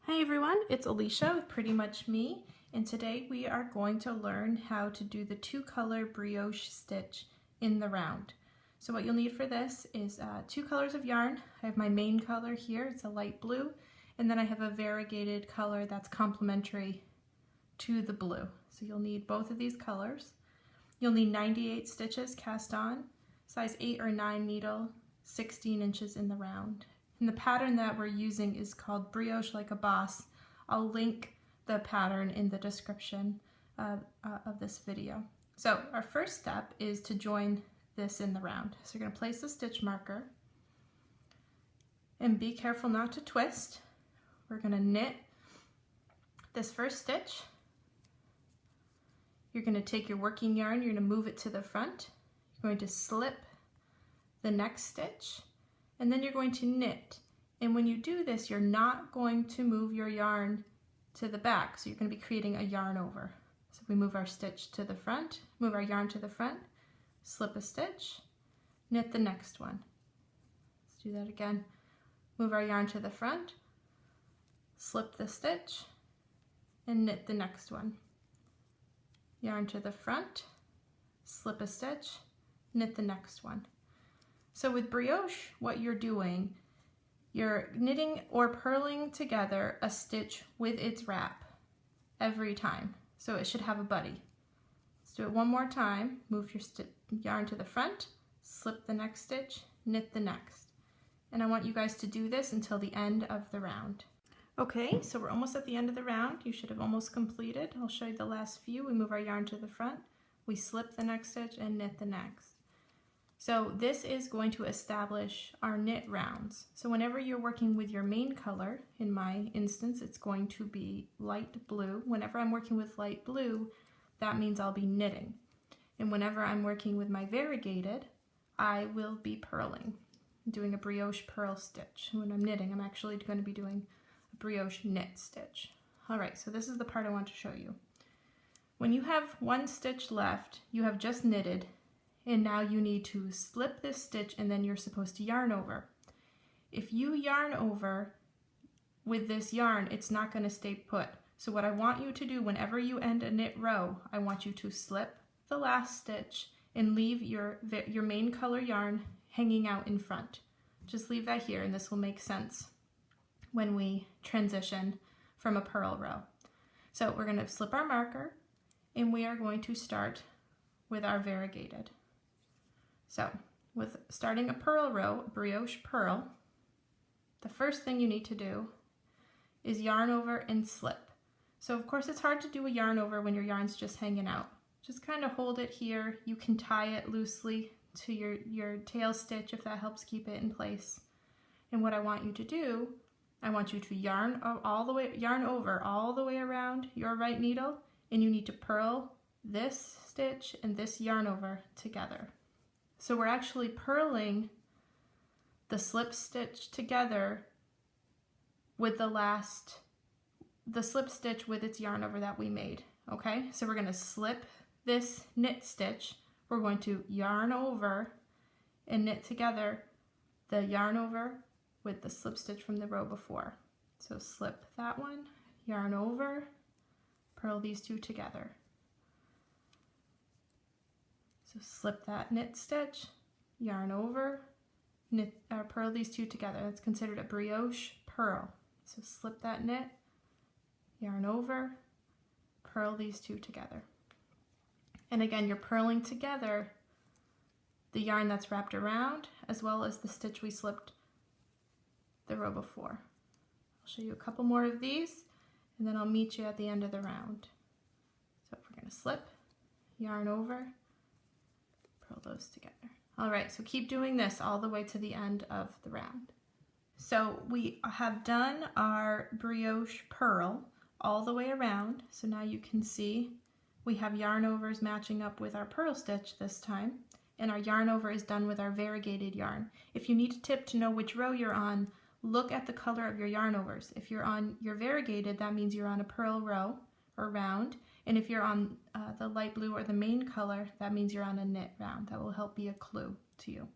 Hi everyone, it's Alicia with Pretty Much Me, and today we are going to learn how to do the two-color brioche stitch in the round. So what you'll need for this is two colors of yarn. I have my main color here, it's a light blue, and then I have a variegated color that's complementary to the blue. So you'll need both of these colors. You'll need 98 stitches cast on, size 8 or 9 needle, 16 inches in the round. And the pattern that we're using is called Brioche Like a Boss. I'll link the pattern in the description of this video. So our first step is to join this in the round. So you're going to place the stitch marker and be careful not to twist. We're going to knit this first stitch. You're going to take your working yarn, you're going to move it to the front. You're going to slip the next stitch, and then you're going to knit. And when you do this, you're not going to move your yarn to the back, so you're going to be creating a yarn over. So if we move our stitch to the front, move our yarn to the front, slip a stitch, knit the next one. Let's do that again. Move our yarn to the front, slip the stitch, and knit the next one. Yarn to the front, slip a stitch, knit the next one. So with brioche, what you're doing, you're knitting or purling together a stitch with its wrap every time. So it should have a buddy. Let's do it one more time. Move your yarn to the front, slip the next stitch, knit the next. And I want you guys to do this until the end of the round. Okay, so we're almost at the end of the round. You should have almost completed. I'll show you the last few. We move our yarn to the front, we slip the next stitch and knit the next. So this is going to establish our knit rounds. So whenever you're working with your main color, in my instance, it's going to be light blue. Whenever I'm working with light blue, that means I'll be knitting. And whenever I'm working with my variegated, I will be purling, doing a brioche purl stitch. When I'm knitting, I'm actually going to be doing a brioche knit stitch. All right, so this is the part I want to show you. When you have one stitch left, you have just knitted, and now you need to slip this stitch and then you're supposed to yarn over. If you yarn over with this yarn, it's not going to stay put. So what I want you to do whenever you end a knit row, I want you to slip the last stitch and leave your main color yarn hanging out in front. Just leave that here and this will make sense when we transition from a purl row. So we're going to slip our marker and we are going to start with our variegated. So with starting a purl row, a brioche purl, the first thing you need to do is yarn over and slip. So of course it's hard to do a yarn over when your yarn's just hanging out. Just kind of hold it here. You can tie it loosely to your tail stitch if that helps keep it in place. And what I want you to do, I want you to yarn over all the way around your right needle, and you need to purl this stitch and this yarn over together. So we're actually purling the slip stitch together with the slip stitch with its yarn over that we made. Okay, so we're going to slip this knit stitch, we're going to yarn over and knit together the yarn over with the slip stitch from the row before. So slip that one, yarn over, purl these two together. So slip that knit stitch, yarn over, knit, purl these two together. That's considered a brioche purl. So slip that knit, yarn over, purl these two together. And again, you're purling together the yarn that's wrapped around as well as the stitch we slipped the row before. I'll show you a couple more of these and then I'll meet you at the end of the round. So we're going to slip, yarn over, purl those together. All right, so keep doing this all the way to the end of the round. So we have done our brioche purl all the way around. So now you can see we have yarn overs matching up with our purl stitch this time, and our yarn over is done with our variegated yarn. If you need a tip to know which row you're on, look at the color of your yarn overs. If you're on your variegated, that means you're on a purl row or round. And if you're on the light blue or the main color, that means you're on a knit round. That will help be a clue to you.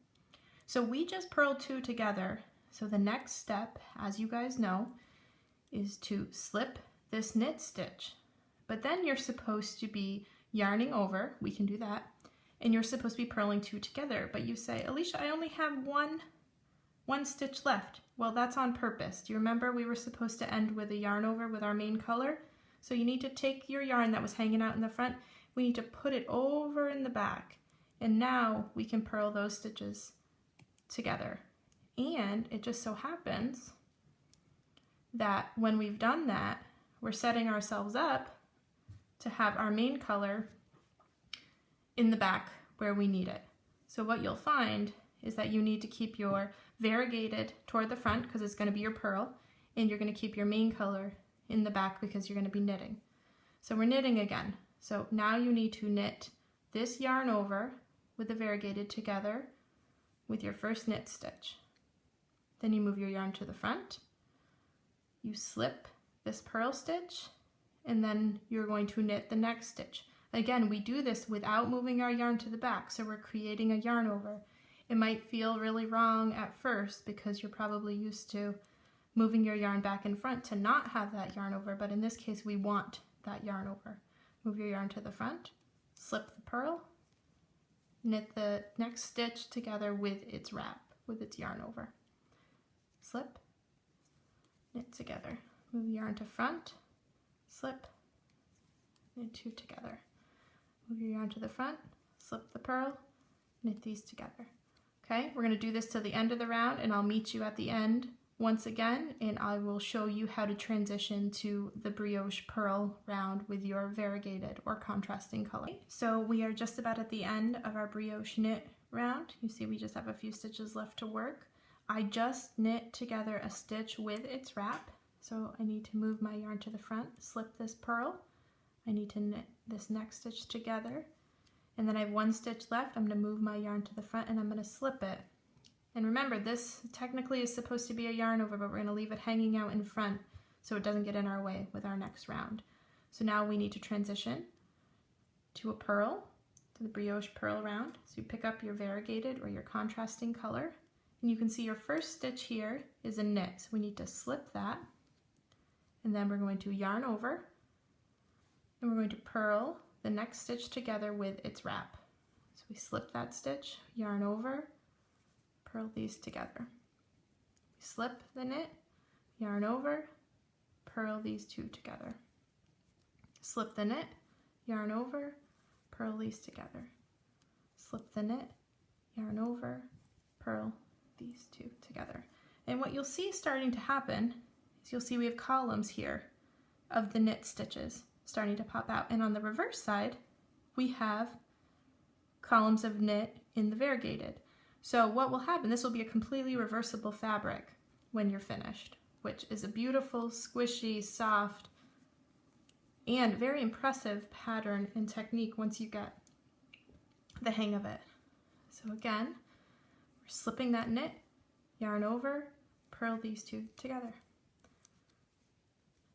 So we just purled two together. So the next step, as you guys know, is to slip this knit stitch. But then you're supposed to be yarning over, we can do that, and you're supposed to be purling 2 together. But you say, Alicia, I only have one stitch left. Well, that's on purpose. Do you remember we were supposed to end with a yarn over with our main color? So you need to take your yarn that was hanging out in the front, we need to put it over in the back. And now we can purl those stitches together. And it just so happens that when we've done that, we're setting ourselves up to have our main color in the back where we need it. So what you'll find is that you need to keep your variegated toward the front because it's going to be your purl, and you're going to keep your main color in the back because you're going to be knitting. So we're knitting again. So now you need to knit this yarn over with the variegated together with your first knit stitch. Then you move your yarn to the front, you slip this purl stitch, and then you're going to knit the next stitch. Again, we do this without moving our yarn to the back, so we're creating a yarn over. It might feel really wrong at first because you're probably used to moving your yarn back in front to not have that yarn over, but in this case we want that yarn over. Move your yarn to the front, slip the purl, knit the next stitch together with its wrap, with its yarn over. Slip, knit together. Move the yarn to front, slip, knit 2 together. Move your yarn to the front, slip the purl, knit these together. Okay, we're going to do this to the end of the round, and I'll meet you at the end once again, and I will show you how to transition to the brioche purl round with your variegated or contrasting color. So we are just about at the end of our brioche knit round. You see we just have a few stitches left to work. I just knit together a stitch with its wrap, so I need to move my yarn to the front, slip this purl. I need to knit this next stitch together, and then I have 1 stitch left. I'm going to move my yarn to the front and I'm going to slip it. And remember, this technically is supposed to be a yarn over, but we're going to leave it hanging out in front so it doesn't get in our way with our next round. So now we need to transition to a purl, to the brioche purl round. So you pick up your variegated or your contrasting color, and you can see your first stitch here is a knit. So we need to slip that, and then we're going to yarn over, and we're going to purl the next stitch together with its wrap. So we slip that stitch, yarn over, purl these together. Slip the knit, yarn over, purl these 2 together. Slip the knit, yarn over, purl these together. Slip the knit, yarn over, purl these 2 together. And what you'll see starting to happen is you'll see we have columns here of the knit stitches starting to pop out, and on the reverse side we have columns of knit in the variegated. So what will happen, this will be a completely reversible fabric when you're finished, which is a beautiful, squishy, soft, and very impressive pattern and technique once you get the hang of it. So again, we're slipping that knit, yarn over, purl these 2 together.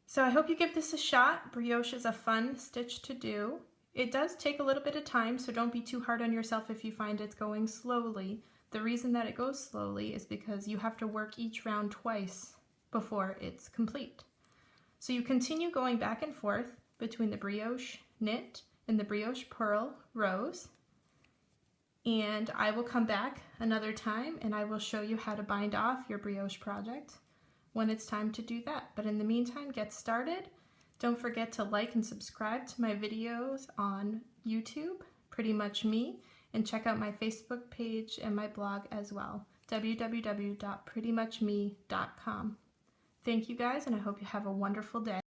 So I hope you give this a shot. Brioche is a fun stitch to do. It does take a little bit of time, so don't be too hard on yourself if you find it's going slowly. The reason that it goes slowly is because you have to work each round twice before it's complete. So you continue going back and forth between the brioche knit and the brioche purl rows, and I will come back another time and I will show you how to bind off your brioche project when it's time to do that. But in the meantime, get started. Don't forget to like and subscribe to my videos on YouTube, Pretty Much Me, and check out my Facebook page and my blog as well, www.prettymuchme.com. Thank you guys, and I hope you have a wonderful day.